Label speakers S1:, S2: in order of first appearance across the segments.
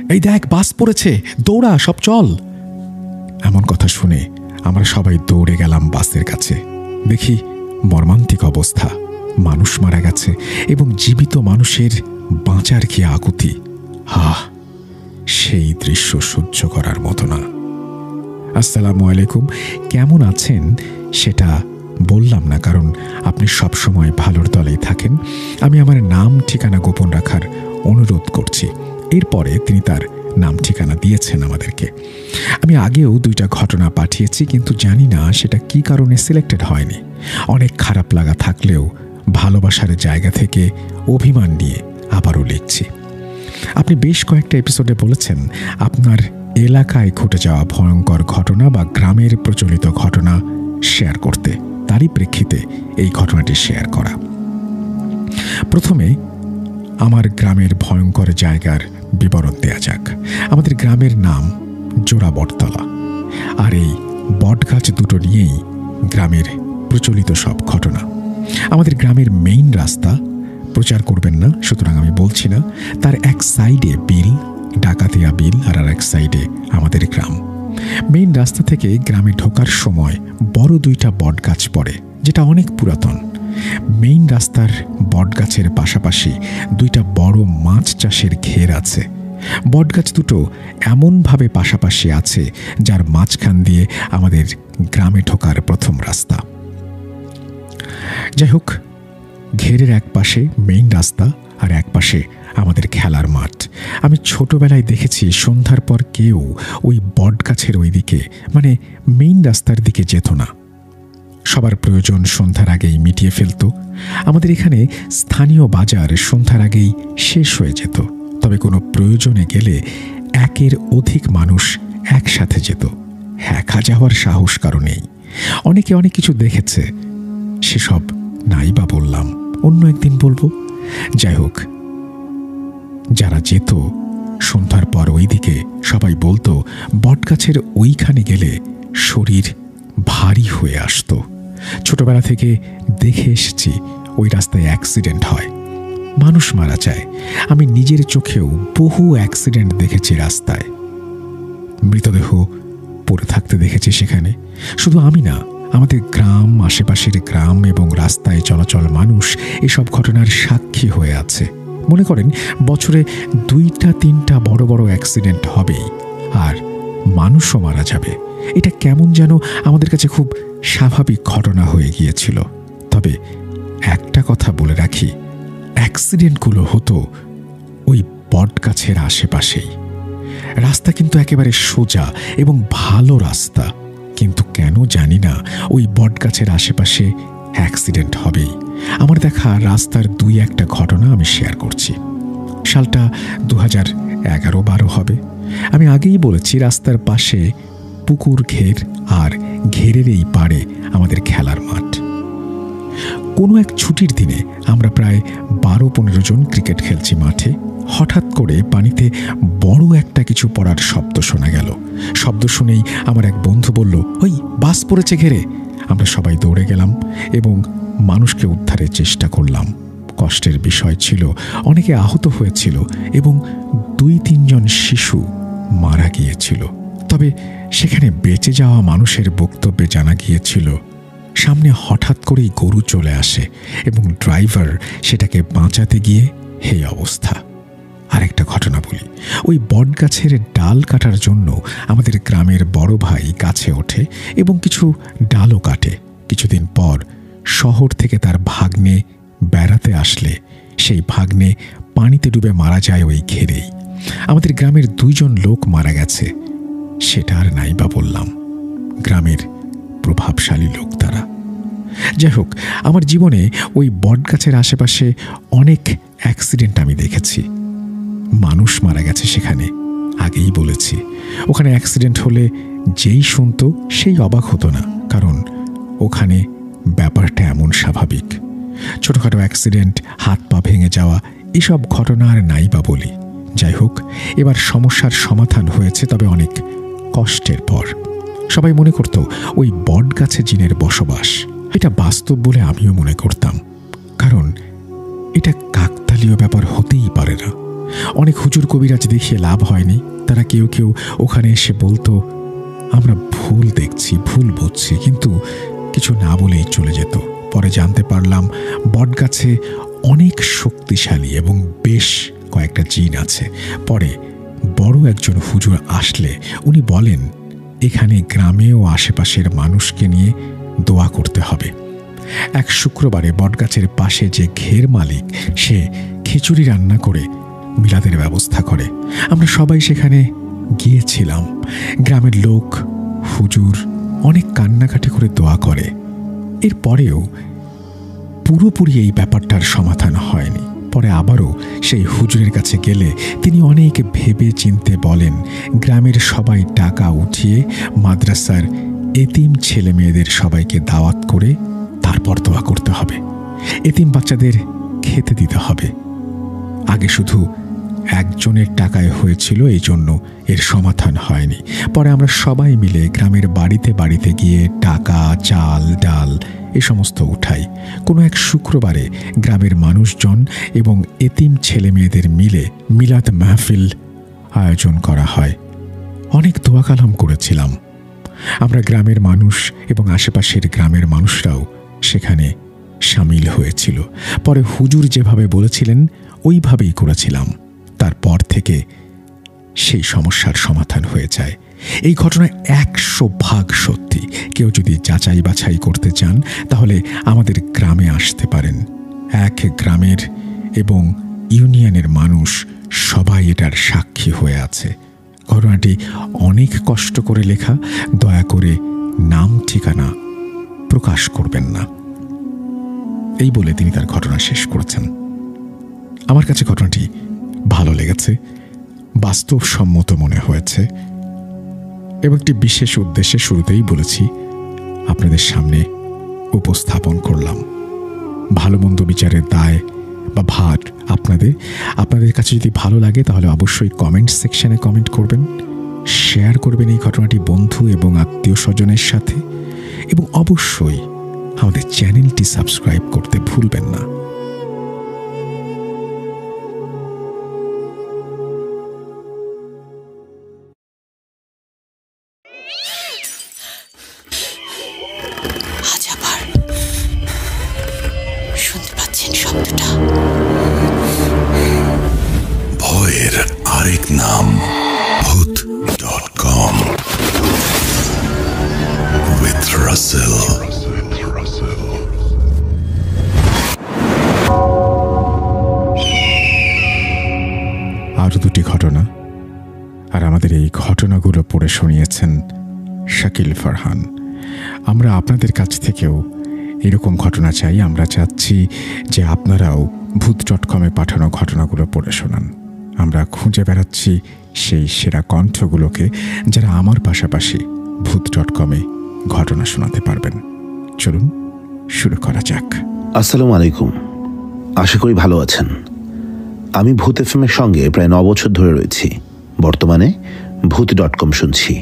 S1: এই দেখ বাস পড়েছে, দৌড়া, সব চল। এমন কথা শুনে আমরা সবাই দৌড়ে গেলাম বাসের কাছে। দেখি মর্মান্তিক অবস্থা, মানুষ মারা গেছে এবং জীবিত মানুষের বাঁচার কি আকুতি। সেই দৃশ্য সহ্য করার মতো না। আসসালামু আলাইকুম, কেমন আছেন সেটা বললাম না, কারণ আপনি সবসময় ভালোর দলেই থাকেন। আমি আমার নাম ঠিকানা গোপন রাখার অনুরোধ করছি। এরপরে তিনি তার নাম ঠিকানা দিয়েছেন আমাদেরকে। আমি আগেও 2টা ঘটনা পাঠিয়েছি, কিন্তু জানি না সেটা কি কারণে সিলেক্টেড হয়নি। অনেক খারাপ লাগা থাকলেও ভালোবাসার জায়গা থেকে অভিমান নিয়ে আবারও লিখছি। আপনি বেশ কয়েকটা এপিসোডে বলেছেন আপনার এলাকায় ঘটে যাওয়া ভয়ঙ্কর ঘটনা বা গ্রামের প্রচলিত ঘটনা শেয়ার করতে, তারই প্রেক্ষিতে এই ঘটনাটি শেয়ার করা। প্রথমে আমার গ্রামের ভয়ঙ্কর জায়গার বিবরণ দেয়া যাক। আমাদের গ্রামের নাম জোড়া বটতলা, আর এই বটগাছ দুটো নিয়েই গ্রামের প্রচলিত সব ঘটনা। আমাদের গ্রামের মেইন রাস্তা, প্রচার করবেন না সুতরাং আমি বলছি না, তার এক সাইডে বিল, ডাকাতিয়া বিল, আর এক সাইডে আমাদের গ্রাম। মেইন রাস্তা থেকে গ্রামে ঢোকার সময় বড় 2টা বটগাছ পড়ে, যেটা অনেক পুরাতন। মেইন রাস্তার বটগাছের পাশাপাশি 2টা বড় মাছ চাষের ঘের আছে। বটগাছ দুটো এমনভাবে পাশাপাশি আছে যার মাঝখান দিয়ে আমাদের গ্রামে ঢোকার প্রথম রাস্তা। যাই হোক, ঘেরের এক পাশে মেইন রাস্তা আর এক পাশে আমাদের খেলার মাঠ। আমি ছোটবেলায় দেখেছি সন্ধ্যার পর কেউ ওই বটগাছের ওই দিকে, মানে মেইন রাস্তার দিকে যেত না। সবার প্রয়োজন সন্ধ্যার আগেই মিটিয়ে ফেলত। আমাদের এখানে স্থানীয় বাজার সন্ধ্যার আগেই শেষ হয়ে যেত, তবে কোনো প্রয়োজনে গেলে 1-এর অধিক মানুষ একসাথে যেত। একা যাওয়ার সাহস কারো নেই। অনেকে অনেক কিছু দেখেছে, সেসব নাই বা বললাম, অন্য একদিন বলবো। যাই হোক, যারা যেত সন্ধ্যার পর ওই দিকে, সবাই বলতো বটগাছের ওইখানে গেলে শরীর ভারী হয়ে আসতো। ছোটবেলা থেকে দেখে এসেছি ওই রাস্তায় অ্যাক্সিডেন্ট হয়, মানুষ মারা যায়। আমি নিজের চোখেও বহু অ্যাক্সিডেন্ট দেখেছি রাস্তায়, মৃতদেহ পড়ে থাকতে দেখেছি সেখানে। শুধু আমি না, আমাদের গ্রাম, আশেপাশের গ্রাম এবং রাস্তায় চলাচল মানুষ এসব ঘটনার সাক্ষী হয়ে আছে। মনে করেন বছরে 2-3টা বড় বড় অ্যাক্সিডেন্ট হবেই, আর মানুষও মারা যাবে। এটা কেমন যেন আমাদের কাছে খুব স্বাভাবিক ঘটনা হয়ে গিয়েছিল। তবে একটা কথা বলে রাখি, অ্যাক্সিডেন্টগুলো হতো ওই বটগাছের আশেপাশেই। রাস্তা কিন্তু একেবারে সোজা এবং ভালো রাস্তা, কিন্তু কেন জানি না ওই বটগাছের আশেপাশে অ্যাক্সিডেন্ট হবেই। আমার দেখা রাস্তার 2-1টা ঘটনা আমি শেয়ার করছি। সালটা 2011-12 হবে। আমি আগেই বলেছি রাস্তার পাশে পুকুর ঘের, আর ঘেরের এই পাড়ে আমাদের খেলার মাঠ। কোনো এক ছুটির দিনে আমরা প্রায় 12-15 জন ক্রিকেট খেলছি মাঠে। হঠাৎ করে পানিতে বড় একটা কিছু পড়ার শব্দ শোনা গেল। শব্দ শুনেই আমার এক বন্ধু বলল, ওই বাস পড়েছে ঘেরে। আমরা সবাই দৌড়ে গেলাম এবং মানুষকে উদ্ধারের চেষ্টা করলাম। কষ্টের বিষয় ছিল, অনেকে আহত হয়েছিল এবং 2-3 জন শিশু মারা গিয়েছিল। তবে সেখানে বেঁচে যাওয়া মানুষের বক্তব্যে জানা গিয়েছিল সামনে হঠাৎ করেই গরু চলে আসে এবং ড্রাইভার সেটাকে বাঁচাতে গিয়ে এই অবস্থা। আরেকটা ঘটনা বলি, ওই বটগাছের ডাল কাটার জন্য আমাদের গ্রামের বড় ভাই গাছে ওঠে এবং কিছু ডালও কাটে। কিছুদিন পর শহর থেকে তার ভাগ্নে বেড়াতে আসলে সেই ভাগ্নে পানিতে ডুবে মারা যায় ওই ঘেরেই। আমাদের গ্রামের 2 জন লোক মারা গেছে, সেটা আর নাই বা বললাম। গ্রামের প্রভাবশালী লোক তারা। যাই হোক, আমার জীবনে ওই বটগাছের আশেপাশে অনেক অ্যাক্সিডেন্ট আমি দেখেছি। মানুষ মারা গেছে সেখানে, আগেই বলেছি। ওখানে অ্যাক্সিডেন্ট হলে যেই শুনতো সেই অবাক হতো না, কারণ ওখানে ব্যাপারটা এমন স্বাভাবিক। ছোটখাটো অ্যাক্সিডেন্ট, হাত পা ভেঙে যাওয়া, এসব ঘটনা আর নাই বা বলি। যাই হোক, এবার সমস্যার সমাধান হয়েছে, তবে অনেক কষ্টের পর। সবাই মনে করত ওই বটগাছে জিনের বসবাস। এটা বাস্তব বলে আমিও মনে করতাম, কারণ এটা কাকতালীয় ব্যাপার হতেই পারে না। অনেক হুজুর কবিরাজ দেখিয়ে লাভ হয়নি। তারা কেউ কেউ ওখানে এসে বলতো, আমরা ভুল দেখছি, ভুল বুঝছি, কিন্তু কিছু না বলেই চলে যেত। পরে জানতে পারলাম বটগাছে অনেক শক্তিশালী এবং বেশ কয়েকটা জিন আছে। পরে বড় একজন হুজুর আসলে উনি বলেন, এখানে গ্রামে ও আশেপাশের মানুষকে নিয়ে দোয়া করতে হবে। এক শুক্রবারে বটগাছের পাশে যে ঘের মালিক, সে খিচুড়ি রান্না করে মিলাদের ব্যবস্থা করে। আমরা সবাই সেখানে গিয়েছিলাম। গ্রামের লোক, হুজুর অনেক কান্নাকাটি করে দোয়া করে। এরপরেও পুরোপুরি এই ব্যাপারটার সমাধান হয়নি। পরে আবারও সেই হুজুরের কাছে গেলে তিনি অনেক ভেবে চিনতে বলেন, গ্রামের সবাই টাকা উঠিয়ে মাদ্রাসার এতিম ছেলে মেয়েদের সবাইকে দাওয়াত করে তারপর দোয়া করতে হবে। এতিম বাচ্চাদের খেতে দিতে হবে। আগে শুধু একজনের টাকায় হয়েছিল, এই জন্য এর সমাধান হয়নি। পরে আমরা সবাই মিলে গ্রামের বাড়িতে বাড়িতে গিয়ে টাকা, চাল, ডাল এ সমস্ত উঠাই। কোনো এক শুক্রবারে গ্রামের মানুষজন এবং এতিম ছেলে মেয়েদের মিলে মিলাদ মাহফিল আয়োজন করা হয়। অনেক দোয়া কালাম করেছিলাম। আমরা গ্রামের মানুষ এবং আশেপাশের গ্রামের মানুষরাও সেখানে সামিল হয়েছিল। পরে হুজুর যেভাবে বলেছিলেন ওইভাবেই করেছিলাম। তারপর থেকে সেই সমস্যার সমাধান হয়ে যায়। এই ঘটনা 100% সত্যি। কেউ যদি যাচাই বাছাই করতে চান তাহলে আমাদের গ্রামে আসতে পারেন। এক গ্রামের এবং ইউনিয়নের মানুষ সবাই এটার সাক্ষী হয়ে আছে। ঘটনাটি অনেক কষ্ট করে লেখা। দয়া করে নাম ঠিকানা প্রকাশ করবেন না, এই বলে তিনি তার ঘটনা শেষ করেছেন। আমার কাছে ঘটনাটি ভালো লেগেছে, বাস্তবসম্মত মনে হয়েছে এবং একটি বিশেষ উদ্দেশ্যে শুরুতেই বলেছি আপনাদের সামনে উপস্থাপন করলাম। ভালো মন্দ বিচারের দায় বা ভার আপনাদের কাছে যদি ভালো লাগে তাহলে অবশ্যই কমেন্ট সেকশনে কমেন্ট করবেন, শেয়ার করবেন এই ঘটনাটি বন্ধু এবং আত্মীয় স্বজনের সাথে, এবং অবশ্যই আমাদের চ্যানেলটি সাবস্ক্রাইব করতে ভুলবেন না।
S2: শুনতে পাচ্ছেন শব্দটা?
S3: ভয়ের আরেক নাম ভূত.com with Russell।
S1: আরও দুটি ঘটনা, আর আমাদের এই ঘটনাগুলো পড়ে শুনিয়েছেন শাকিল ফারহান। আমরা আপনাদের কাছ থেকেও এরকম ঘটনা চাই। আমরা চাচ্ছি যে আপনারাও ভূত.com-এ পাঠানো ঘটনাগুলো পড়ে শোনান। আমরা খুঁজে বেড়াচ্ছি সেই সেরা কণ্ঠগুলোকে যারা আমার পাশাপাশি ভূত.com-এ ঘটনা শোনাতে পারবেন। চলুন শুরু করা যাক।
S4: আসসালামু আলাইকুম, আশা করি ভালো আছেন। আমি ভূত এফএম-এর সঙ্গে প্রায় 9 বছর ধরে রয়েছি। বর্তমানে ভূত.com শুনছি।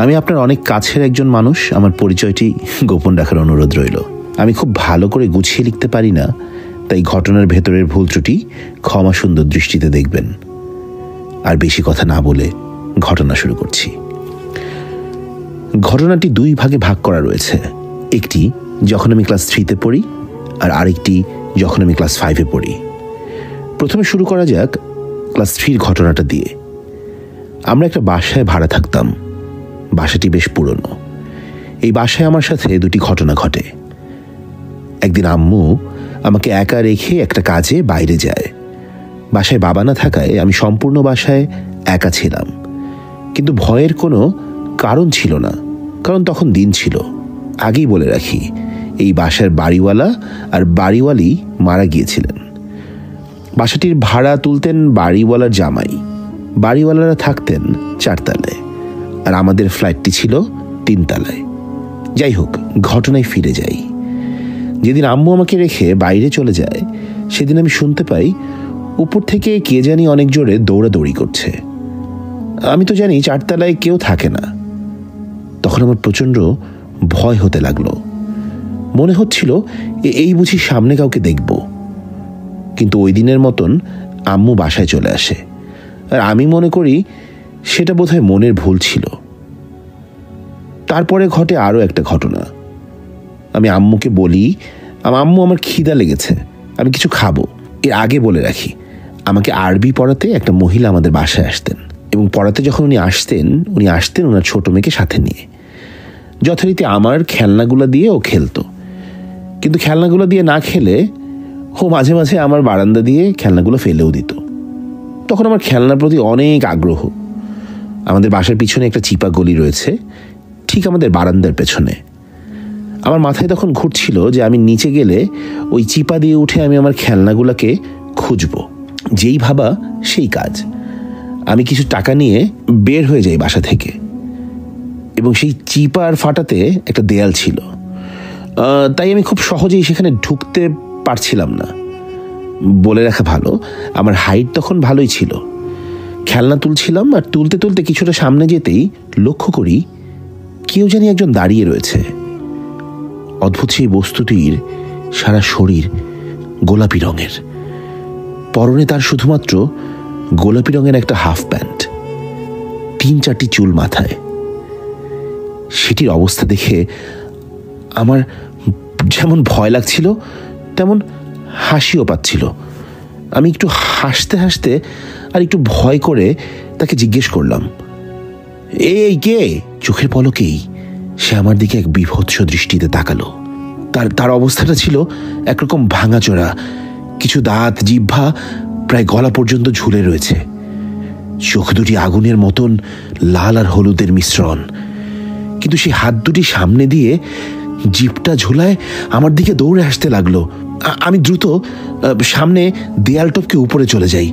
S4: আমি আপনার অনেক কাছের একজন মানুষ। আমার পরিচয়টি গোপন রাখার অনুরোধ রইল। আমি খুব ভালো করে গুছিয়ে লিখতে পারি না, তাই ঘটনার ভেতরের ভুল ত্রুটি ক্ষমা সুন্দর দৃষ্টিতে দেখবেন। আর বেশি কথা না বলে ঘটনা শুরু করছি। ঘটনাটি 2 ভাগে ভাগ করা রয়েছে। একটি যখন আমি ক্লাস 3-তে পড়ি, আর আরেকটি যখন আমি ক্লাস 5-এ পড়ি। প্রথমে শুরু করা যাক ক্লাস 3-র ঘটনাটা দিয়ে। আমরা একটা বাসায় ভাড়া থাকতাম। বাসাটি বেশ পুরনো। এই বাসায় আমার সাথে 2টি ঘটনা ঘটে। একদিন আম্মু আমাকে একা রেখে একটা কাজে বাইরে যায়। বাসায় বাবা না থাকায় আমি সম্পূর্ণ বাসায় একা ছিলাম। কিন্তু ভয়ের কোনো কারণ ছিল না, কারণ তখন দিন ছিল। আগেই বলে রাখি, এই বাসার বাড়িওয়ালা আর বাড়িওয়ালি মারা গিয়েছিলেন। বাসাটির ভাড়া তুলতেন বাড়িওয়ালার জামাই। বাড়িওয়ালারা থাকতেন 4 তলায়, আর আমাদের ফ্ল্যাটটি ছিল 3 তলায়। যাই হোক, ঘটনায় ফিরে যাই। যেদিন আম্মু আমাকে রেখে বাইরে চলে যায়, সেদিন আমি শুনতে পাই উপর থেকে কে জানি অনেক জোরে দৌড়াদৌড়ি করছে। আমি তো জানি 4 তলায় কেউ থাকে না। তখন আমার প্রচণ্ড ভয় হতে লাগলো। মনে হচ্ছিল এই বুঝি সামনে কাউকে দেখব। কিন্তু ওই দিনের মতন আম্মু বাসায় চলে আসে, আর আমি মনে করি সেটা বোধহয় মনের ভুল ছিল। তারপরে ঘটে আরও একটা ঘটনা। আমি আম্মুকে বলি, আম্মু আমার খিদা লেগেছে, আমি কিছু খাবো। এর আগে বলে রাখি, আমাকে আরবি পড়াতে একটা মহিলা আমাদের বাসায় আসতেন, এবং পড়াতে যখন উনি আসতেন ওনার ছোট মেয়েকে সাথে নিয়ে। যথারীতি আমার খেলনাগুলো দিয়ে ও খেলতো, কিন্তু খেলনাগুলো দিয়ে না খেলে ও মাঝে মাঝে আমার বারান্দা দিয়ে খেলনাগুলো ফেলেও দিত। তখন আমার খেলনার প্রতি অনেক আগ্রহ। আমাদের বাসার পিছনে একটা চিপা গলি রয়েছে, ঠিক আমাদের বারান্দার পেছনে। আমার মাথায় তখন ঘুরছিল যে আমি নিচে গেলে ওই চিপা দিয়ে উঠে আমি আমার খেলনাগুলোকে খুঁজব। যেই ভাবা সেই কাজ। আমি কিছু টাকা নিয়ে বের হয়ে যাই বাসা থেকে, এবং সেই চিপার ফাটাতে একটা দেয়াল ছিল, তাই আমি খুব সহজেই সেখানে ঢুকতে পারছিলাম না। বলে রাখা ভালো, আমার হাইট তখন ভালোই ছিল। খেলনা তুলছিলাম, আর তুলতে তুলতে কিছুটা সামনে যেতেই লক্ষ্য করি কেউ জানি একজন দাঁড়িয়ে রয়েছে। অদ্ভুত সেই বস্তুটির সারা শরীর গোলাপি রঙের, পরনে তার শুধুমাত্র গোলাপি রঙের একটা হাফ প্যান্ট, 3-4টি চুল মাথায়। সেটির অবস্থা দেখে আমার যেমন ভয় লাগছিল তেমন হাসিও পাচ্ছিল। আমি একটু হাসতে হাসতে আর একটু ভয় করে তাকে জিজ্ঞেস করলাম, এই কে? চোখের পলকেই সে আমার দিকে এক বিভৎস দৃষ্টিতে তাকালো। তার অবস্থাটা ছিল একরকম ভাঙাচোরা, কিছু দাঁত, জিহ্বা প্রায় গলা পর্যন্ত ঝুলে রয়েছে। চোখ দুটি আগুনের মতন লাল আর হলুদের মিশ্রণ, কিন্তু সেই হাত দুটি সামনে দিয়ে জিভটা ঝুলায় আমার দিকে দৌড়ে আসতে লাগলো। আমি দ্রুত সামনে দেয়াল টপকে উপরে চলে যাই,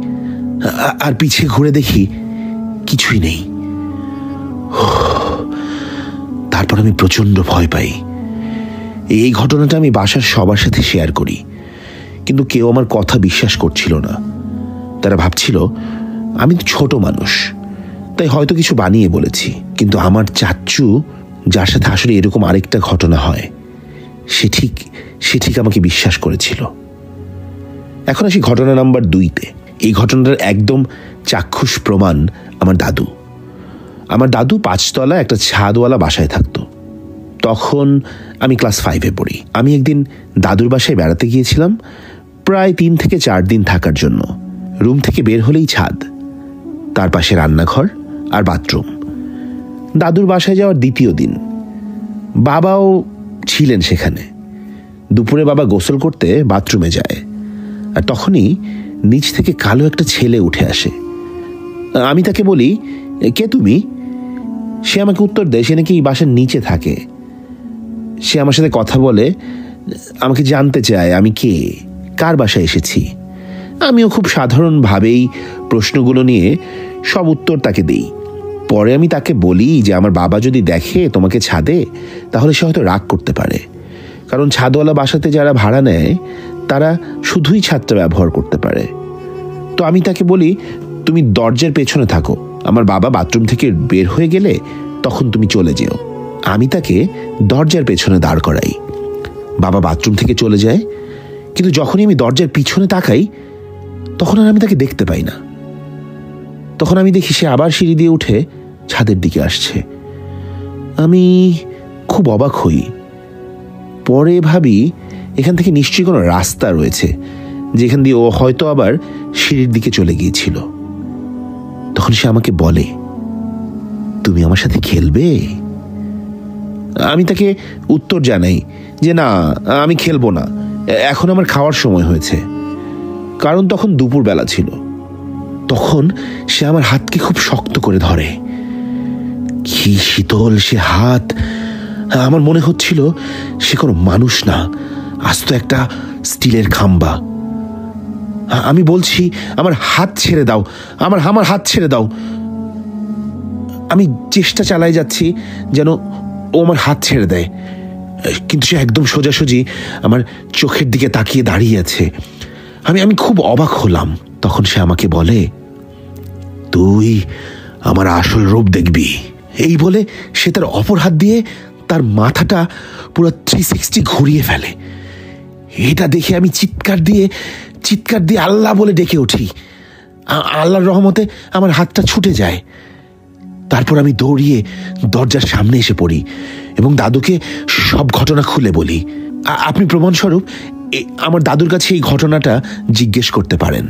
S4: আর পিছিয়ে ঘুরে দেখি কিছুই নেই। তারপর আমি প্রচন্ড ভয় পাই। এই ঘটনাটা আমি বাসার সবার সাথে শেয়ার করি, কিন্তু কেউ আমার কথা বিশ্বাস করছিল না। তারা ভাবছিল আমি ছোট মানুষ, তাই হয়তো কিছু বানিয়ে বলেছি। কিন্তু আমার চাচ্চু, যার সাথে আসলে এরকম আরেকটা ঘটনা হয়, সে ঠিক আমাকে বিশ্বাস করেছিল। এখন আসি ঘটনা নাম্বার 2-তে। এই ঘটনাটার একদম চাক্ষুষ প্রমাণ আমার দাদু। আমার দাদু 5 তলা একটা ছাদওয়ালা বাসায় থাকতো। তখন আমি ক্লাস 5-এ পড়ি। আমি একদিন দাদুর বাসায় বেড়াতে গিয়েছিলাম, প্রায় 3 থেকে 4 দিন থাকার জন্য। রুম থেকে বের হলেই ছাদ, তার পাশে রান্নাঘর আর বাথরুম। দাদুর বাসায় যাওয়ার দ্বিতীয় দিন বাবাও ছিলেন সেখানে। দুপুরে বাবা গোসল করতে বাথরুমে যায়, আর তখনই নিচ থেকে কালো একটা ছেলে উঠে আসে। আমি তাকে বলি, কে তুমি? সে আমাকে উত্তর দেয় সে নাকি বাসার নিচে থাকে। সে আমার সাথে কথা বলে, আমাকে জানতে চায় আমি কে, কার বাসায় এসেছি। আমিও খুব সাধারণভাবেই প্রশ্নগুলো নিয়ে সব উত্তর তাকে দিই। পরে আমি তাকে বলি যে আমার বাবা যদি দেখে তোমাকে ছাদে, তাহলে সে হয়তো রাগ করতে পারে, কারণ ছাদওয়ালা বাসাতে যারা ভাড়া নেয় তারা শুধুই ছাদটা ব্যবহার করতে পারে। তো আমি তাকে বলি, তুমি দরজার পেছনে থাকো, আমার বাবা বাথরুম থেকে বের হয়ে গেলে তখন তুমি চলে যেও। আমি তাকে দরজার পেছনে দাঁড় করাই। বাবা বাথরুম থেকে চলে যায়, কিন্তু যখনই আমি দরজার পিছনে তাকাই তখন আর আমি তাকে দেখতে পাই না। তখন আমি দেখি সে আবার সিঁড়ি দিয়ে উঠে ছাদের দিকে আসছে। আমি খুব অবাক হই। পরে ভাবি এখান থেকে নিশ্চয়ই কোনো রাস্তা রয়েছে যেখান দিয়ে ও হয়তো আবার সিঁড়ির দিকে চলে গিয়েছিল। তখন সে আমাকে বলে, তুমি আমার সাথে খেলবে? আমি তাকে উত্তর জানাই যে না, আমি খেলবো না, এখন আমার খাওয়ার সময় হয়েছে। কারণ তখন দুপুরবেলা ছিল। তখন সে আমার হাতকে খুব শক্ত করে ধরে। কি শীতল সে হাত! আমার মনে হচ্ছিল সে কোনো মানুষ না, আস্ত একটা স্টিলের খাম্বা। আমি বলছি, আমার হাত ছেড়ে দাও, আমার হাত ছেড়ে দাও। আমি চেষ্টা চালাই যাচ্ছি যেন ও আমার হাত ছেড়ে দেয়, কিন্তু সে একদম সোজাসুজি আমার চোখের দিকে তাকিয়ে দাঁড়িয়ে আছে। আমি খুব অবাক হলাম। তখন সে আমাকে বলে, তুই আমার আসল রূপ দেখবি। এই বলে সে তার অপর হাত দিয়ে তার মাথাটা পুরো 360 ঘুরিয়ে ফেলে। এটা দেখে আমি চিৎকার দিয়ে আল্লাহ বলে ডেকে উঠি। আল্লাহর রহমতে আমার হাতটা ছুটে যায়। তারপর আমি দৌড়িয়ে দরজার সামনে এসে পড়ি এবং দাদুকে সব ঘটনা খুলে বলি। আপনি প্রমাণস্বরূপ আমার দাদুর কাছে এই ঘটনাটা জিজ্ঞেস করতে পারেন।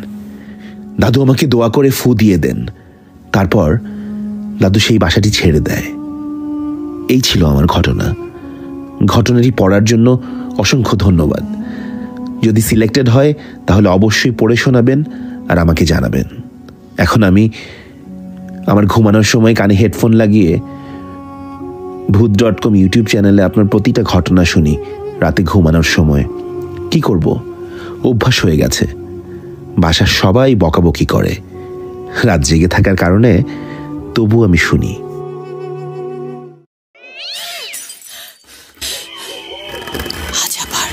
S4: দাদু আমাকে দোয়া করে ফু দিয়ে দেন। তারপর দাদু সেই বাসাটি ছেড়ে দেয়। এই ছিল আমার ঘটনা। ঘটনাটি পড়ার জন্য অসংখ্য ধন্যবাদ। যদি সিলেক্টেড হয় তাহলে অবশ্যই পড়ে শোনাবেন আর আমাকে জানাবেন। এখন আমি আমার ঘুমানোর সময় কানে হেডফোন লাগিয়ে ভূত.com ইউটিউব চ্যানেলে আপনার প্রতিটা ঘটনা শুনি রাতে ঘুমানোর সময়। কি করব, অভ্যাস হয়ে গেছে। বাসার সবাই বকাবকি করে, রাত জেগে থাকার কারণে তবু আমি শুনি।
S2: আজ আবার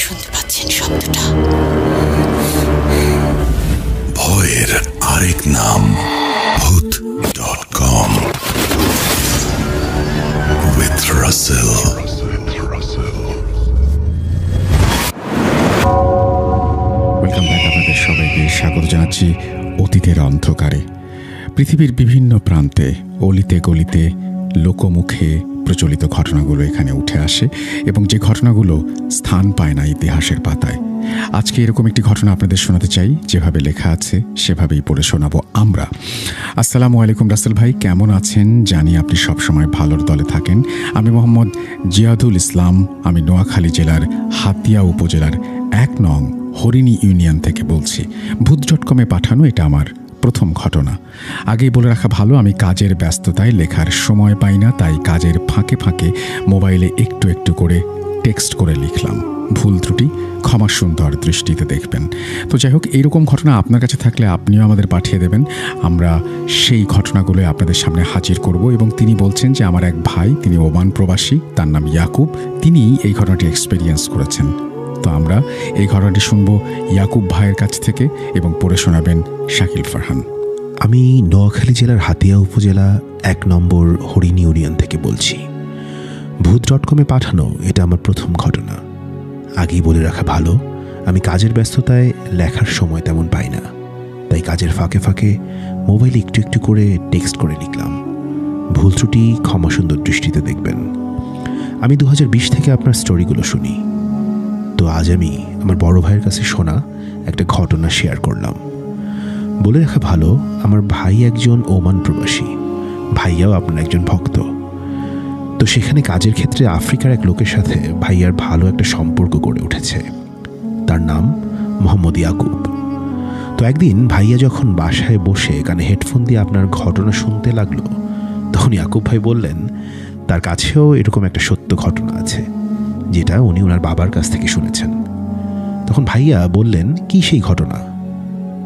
S2: শুনতে পাচ্ছেন শব্দটা?
S3: ভয়ের আরেক নাম ভূত.com with Russell.
S1: Welcome back. আপনাদের সবাইকে স্বাগত জানাচ্ছি অতীতের অন্ধকারে। পৃথিবীর বিভিন্ন প্রান্তে, অলিতে গলিতে, লোকমুখে প্রচলিত ঘটনাগুলো এখানে উঠে আসে এবং যে ঘটনাগুলো স্থান পায় না ইতিহাসের পাতায়। আজকে এরকম একটি ঘটনা আপনাদের শোনাতে চাই, যেভাবে লেখা আছে সেভাবেই পড়ে শোনাবো আমরা। আসসালামু আলাইকুম রাসেল ভাই, কেমন আছেন? জানি আপনি সবসময় ভালোর দলে থাকেন। আমি মোহাম্মদ জিয়াদুল ইসলাম। আমি নোয়াখালী জেলার হাতিয়া উপজেলার 1 নং হরিণী ইউনিয়ন থেকে বলছি। ভূত.com-এ পাঠানো এটা আমার প্রথম ঘটনা। আগেই বলে রাখা ভালো, আমি কাজের ব্যস্ততায় লেখার সময় পাই না, তাই কাজের ফাঁকে ফাঁকে মোবাইলে একটু একটু করে টেক্সট করে লিখলাম। ভুল ত্রুটি ক্ষমা সুন্দর দৃষ্টিতে দেখবেন। তো যাই হোক, এইরকম ঘটনা আপনার কাছে থাকলে আপনিও আমাদের পাঠিয়ে দেবেন। আমরা সেই ঘটনাগুলো আপনাদের সামনে হাজির করব। এবং তিনি বলছেন যে আমার এক ভাই, তিনি ওমান প্রবাসী, তার নাম ইয়াকুব, তিনি এই ঘটনাটি এক্সপেরিয়েন্স করেছেন। তো আমরা এই ঘটনাটি শুনব ইয়াকুব ভাইয়ের কাছ থেকে এবং পড়ে শোনাবেন শাকিল ফারহান।
S5: আমি নোয়াখালী জেলার হাতিয়া উপজেলা 1 নম্বর হরিণী ইউনিয়ন থেকে বলছি। ভূত.com-এ পাঠানো এটা আমার প্রথম ঘটনা। আগেই বলে রাখা ভালো, আমি কাজের ব্যস্ততায় লেখার সময় তেমন পাই না, তাই কাজের ফাঁকে ফাঁকে মোবাইলে একটু একটু করে টেক্সট করে লিখলাম। ভুল ত্রুটি ক্ষমা সুন্দর দৃষ্টিতে দেখবেন। আমি 2020 থেকে আপনার স্টোরিগুলো শুনি, তো আজ আমি আমার বড় ভাইয়ের কাছে শোনা একটা ঘটনা শেয়ার করলাম। বলে রাখা ভালো, আমার ভাই একজন ওমান প্রবাসী, ভাইয়াও আপনার একজন ভক্ত। তো সেখানে কাজের ক্ষেত্রে আফ্রিকার এক লোকের সাথে ভাইয়ার ভালো একটা সম্পর্ক গড়ে উঠেছে। তার নাম মোহাম্মদ ইয়াকুব। তো একদিন ভাইয়া যখন বাসায় বসে কানে হেডফোন দিয়ে আপনার ঘটনা শুনতে লাগলো, তখন ইয়াকুব ভাই বললেন তার কাছেও এরকম একটা সত্য ঘটনা আছে, যেটা উনি ওনার বাবার কাছ থেকে শুনেছেন। তখন ভাইয়া বললেন, কি সেই ঘটনা?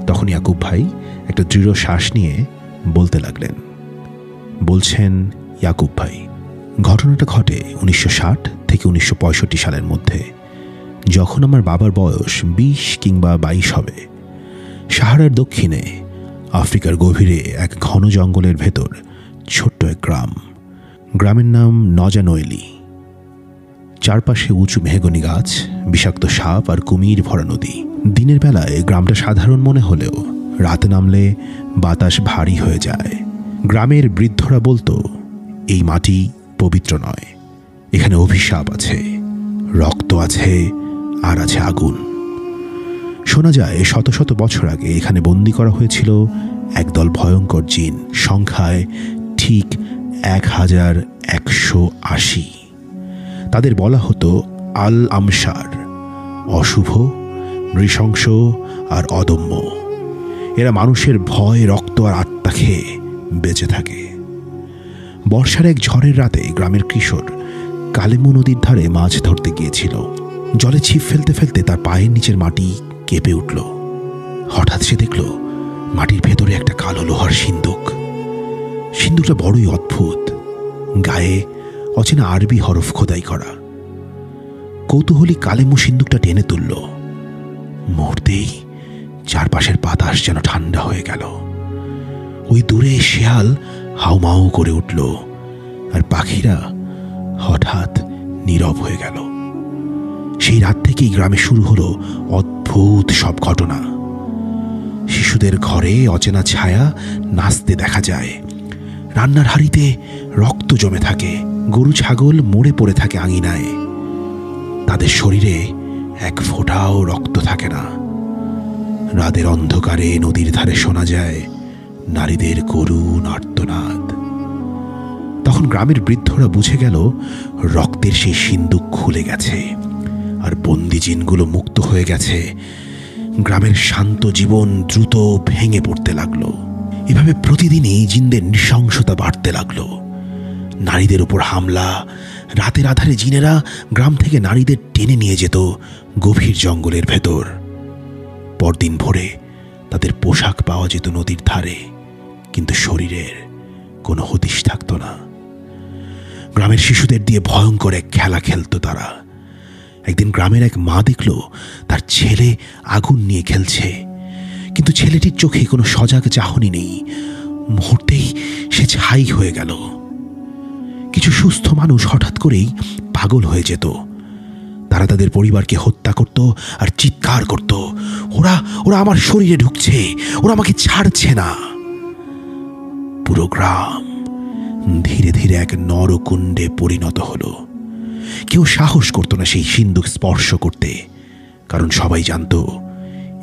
S5: তখন ইয়াকুব ভাই একটা দৃঢ় শ্বাস নিয়ে বলতে লাগলেন। বলছেন ইয়াকুব ভাই, ঘটনাটা ঘটে 1960 থেকে 1965 সালের মধ্যে, যখন আমার বাবার বয়স 20 কিংবা 22 হবে। সাহারার দক্ষিণে আফ্রিকার গভীরে এক ঘন জঙ্গলের ভেতর ছোট্ট এক গ্রাম। গ্রামের নাম নজানোয়েলি। চারপাশে উঁচু মেহগনি গাছ, বিষাক্ত সাপ আর কুমির ভরা নদী। দিনের বেলায় গ্রামটা সাধারণ মনে হলেও রাতে নামলে বাতাস ভারী হয়ে যায়। গ্রামের বৃদ্ধরা বলতো, এই মাটি পবিত্র নয়, এখানে অভিশাপ আছে, রক্ত আছে আর আছে আগুন। শোনা যায় শত শত বছর আগে এখানে বন্দী করা হয়েছিল একদল ভয়ঙ্কর জিন, সংখ্যায় ঠিক 1180। তাদের বলা হতো আল আমসার, অশুভ, নৃশংস আর অদম্য। এরা মানুষের ভয়, রক্ত আর আত্মা খেয়ে বেঁচে থাকে। বর্ষার এক ঝড়ের রাতে গ্রামের কিশোর কালেমু নদীর ধারে মাছ ধরতে গিয়েছিল। জলে ছিপ ফেলতে ফেলতে তার পায়ের নিচের মাটি কেঁপে উঠল। হঠাৎ সে দেখল মাটির ভেতরে একটা কালো লোহার সিন্দুক। সিন্দুকটা বড়ই অদ্ভুত, গায়ে অচেনা আরবি হরফ খোদাই করা। কৌতূহলী কালেমু সিন্দুকটা টেনে তুলল। মুহূর্তেই চারপাশের বাতাস যেন ঠান্ডা হয়ে গেল। ওই দূরে শেয়াল হাউমাউ করে উঠল আর পাখিরা হঠাৎ নীরব হয়ে গেল। সেই রাত থেকেই গ্রামে শুরু হলো অদ্ভুত সব ঘটনা। শিশুদের ঘরে অচেনা ছায়া নাচতে দেখা যায়। রান্নার হাঁড়িতে রক্ত জমে থাকে, গরু ছাগল মরে পড়ে থাকে আঙিনায়। তাদের শরীরে এক ফোঁটাও রক্ত থাকে না। রাতের অন্ধকারে নদীর ধারে শোনা যায় নারীদের করুণ আর্তনাদ। তখন গ্রামের বৃদ্ধরা বুঝে গেল রক্তের সেই সিন্দুক খুলে গেছে আর বন্দি জিনগুলো মুক্ত হয়ে গেছে। গ্রামের শান্ত জীবন দ্রুত ভেঙে পড়তে লাগলো। এভাবে প্রতিদিনই জিনদের নৃশংসতা বাড়তে লাগলো। নারীদের উপর হামলা। রাতের আধারে জিনেরা গ্রাম থেকে নারীদের টেনে নিয়ে যেত গভীর জঙ্গলের ভেতর। পরদিন ভোরে তাদের পোশাক পাওয়া যেত নদীর ধারে, কিন্তু শরীরের কোনো হদিশ থাকতো না। গ্রামের শিশুদের দিয়ে ভয়ঙ্কর এক খেলা খেলত তারা। একদিন গ্রামের এক মা দেখল তার ছেলে আগুন নিয়ে খেলছে, কিন্তু ছেলেটির চোখে কোনো সজাগ চাহনি নেই। মুহূর্তেই সে ছাই হয়ে গেল। কিছু সুস্থ মানুষ হঠাৎ করেই পাগল হয়ে যেত। তারা তাদের পরিবারকে হত্যা করত আর চিৎকার করত, ওরা ওরা আমার শরীরে ঢুকছে, ওরা আমাকে ছাড়ছে না। পুরো গ্রাম ধীরে ধীরে এক নরকুণ্ডে পরিণত হলো। কেউ সাহস করত না সেই সিন্দুক স্পর্শ করতে, কারণ সবাই জানত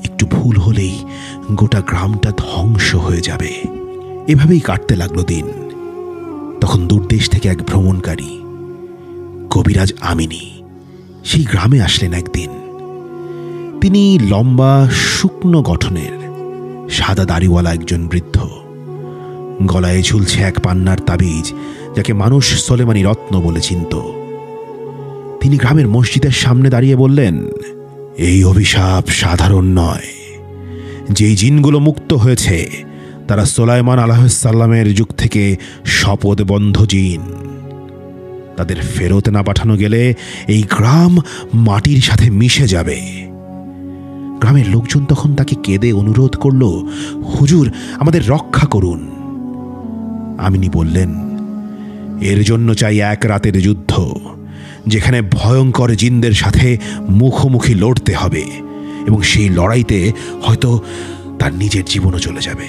S5: একটু ভুল হলেই গোটা গ্রামটা ধ্বংস হয়ে যাবে। এভাবেই কাটতে লাগলো দিন। তখন দূরদেশ থেকে এক ভ্রমণকারী কবিরাজ আমিনী সেই গ্রামে আসলেন একদিন। তিনি লম্বা শুকনো গঠনের, সাদা দাড়িওয়ালা একজন বৃদ্ধ। গলায় ঝুলছে এক পান্নার তাবিজ, যাকে মানুষ সোলেমানি রত্ন বলে চিনত। তিনি গ্রামের মসজিদের সামনে দাঁড়িয়ে বললেন, এই অভিশাপ সাধারণ নয়। যেই জিনগুলো মুক্ত হয়েছে তারা সোলাইমান আলাইহিসসালামের যুগ থেকে শপথবদ্ধ জিন। তাদের ফেরত না পাঠানো গেলে এই গ্রাম মাটির সাথে মিশে যাবে। গ্রামের লোকজন তখন তাকে কেঁদে অনুরোধ করল, হুজুর, আমাদের রক্ষা করুন। আমিনী বললেন, এর জন্য চাই এক রাতের যুদ্ধ, যেখানে ভয়ঙ্কর জিনদের সাথে মুখোমুখি লড়তে হবে, এবং সেই লড়াইতে হয়তো তার নিজের জীবনও চলে যাবে।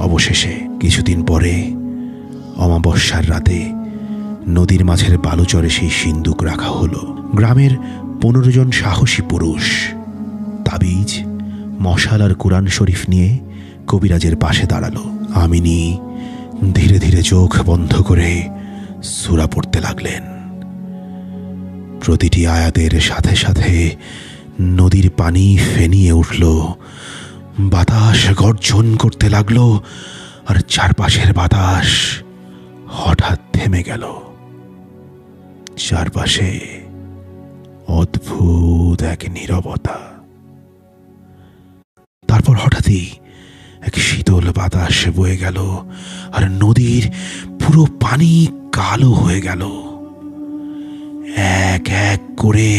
S5: অবশেষে কিছুদিন পরে অমাবস্যার রাতে নদীর মাঝের বালুচরে সেই সিন্দুক রাখা হলো। গ্রামের 15 জন সাহসী পুরুষ তাবিজ, মশাল আর কুরআন শরীফ নিয়ে কবিরাজের পাশে দাঁড়ালো। আমিনী ধীরে ধীরে চোখ বন্ধ করে সূরা পড়তে লাগলেন। প্রতিটি আয়াতের সাথে সাথে নদীর পানি ফেনিয়ে উঠল, বাতাস গর্জন করতে লাগলো, আর চারপাশের বাতাস হঠাৎ থেমে গেল। চারপাশে অদ্ভুত এক নীরবতা। তারপর হঠাৎই এক শীতল বাতাস বয়ে গেল, আর নদীর পুরো পানি কালো হয়ে গেল। এক এক করে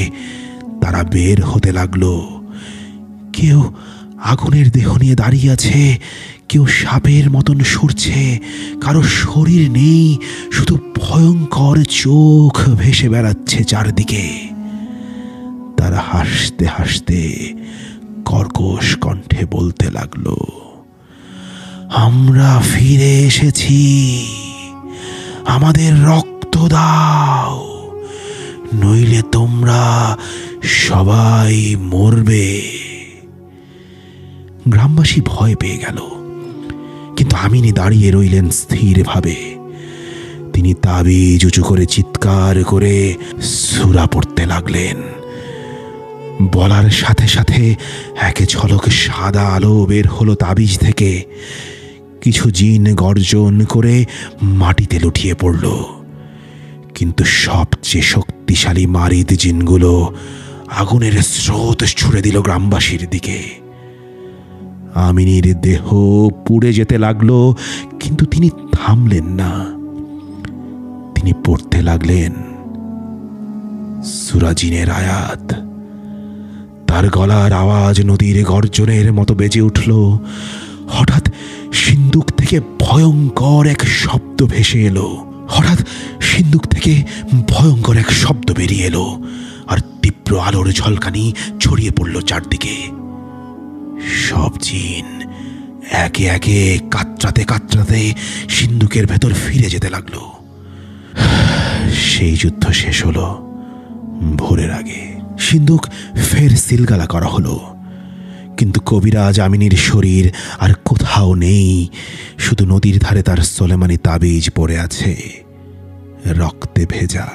S5: তারা বের হতে লাগলো। কেউ আগুনের দেহ নিয়ে দাঁড়িয়ে আছে, কেউ সাপের মতন সরছে, কারো শরীর নেই, শুধু ভয়ঙ্কর চোখ ভেসে বেড়াচ্ছে চারদিকে। তারা হাসতে হাসতে কর্কশ কণ্ঠে বলতে লাগলো, আমরা ফিরে এসেছি, আমাদের রক্ত দাও, নইলে তোমরা সবাই মরবে। গ্রামবাসী ভয় পেয়ে গেল, কিন্তু আমিনী দাঁড়িয়ে রইলেন স্থিরভাবে। তিনি তাবিজ উঁচু করে চিৎকার করে সূরা পড়তে লাগলেন। বলার সাথে সাথে এক ঝলক সাদা আলো বের হলো তাবিজ থেকে। কিছু জিন গর্জন করে মাটিতে লুটিয়ে পড়ল, কিন্তু সবচেয়ে শক্তিশালী মারিদ জিনগুলো আগুনের স্রোত ছুড়ে দিল গ্রামবাসীর দিকে। আমিনীর দেহ পুড়ে যেতে লাগলো, কিন্তু তিনি থামলেন না। তিনি পড়তে লাগলেন সূরা জিনের আয়াত। তার গলার আওয়াজ নদীর গর্জনের মতো বেজে উঠল। হঠাৎ সিন্দুক থেকে ভয়ঙ্কর এক শব্দ ভেসে এলো। হঠাৎ সিন্দুক থেকে ভয়ঙ্কর এক শব্দ বেরিয়ে এলো, আর তীব্র আলোর ঝলকানি ছড়িয়ে পড়ল চারদিকে। সব জিন একে একে কাতরাতে কাতরাতে সিন্ধুকের ভেতর ফিরে যেতে লাগলো। সেই যুদ্ধ শেষ হলো ভোরের আগে। সিন্ধুক ফের সিলগালা করা হলো, কিন্তু কবিরাজ আমিনীর শরীর আর কোথাও নেই। শুধু নদীর ধারে তার সোলেমানি তাবিজ পড়ে আছে, রক্তে ভেজা।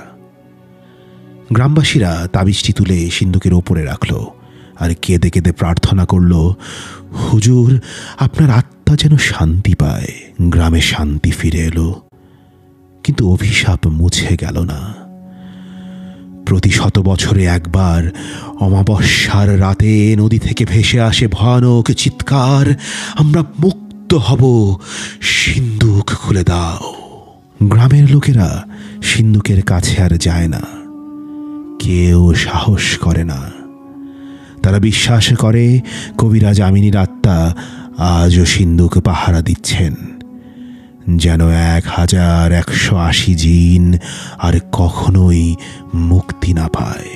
S5: গ্রামবাসীরা তাবিজটি তুলে সিন্ধুকের ওপরে রাখলো আর কেঁদে কেঁদে প্রার্থনা করল, হুজুর আপনার আত্মা যেন শান্তি পায়। গ্রামে শান্তি ফিরে এলো, কিন্তু অভিশাপ মুছে গেল না। প্রতি 100 বছরে একবার অমাবস্যার রাতে নদী থেকে ভেসে আসে ভয়ানক চিৎকার, আমরা মুক্ত হব, সিন্ধুক খুলে দাও। গ্রামের লোকেরা সিন্ধুকের কাছে আর যায় না, কেউ সাহস করে না। তারা বিশ্বাস করে কবিরাজ আমিনীর আত্মা আজও সিন্ধুক পাহারা দিচ্ছেন, যেন 1180 জিন আর কখনোই মুক্তি না পায়।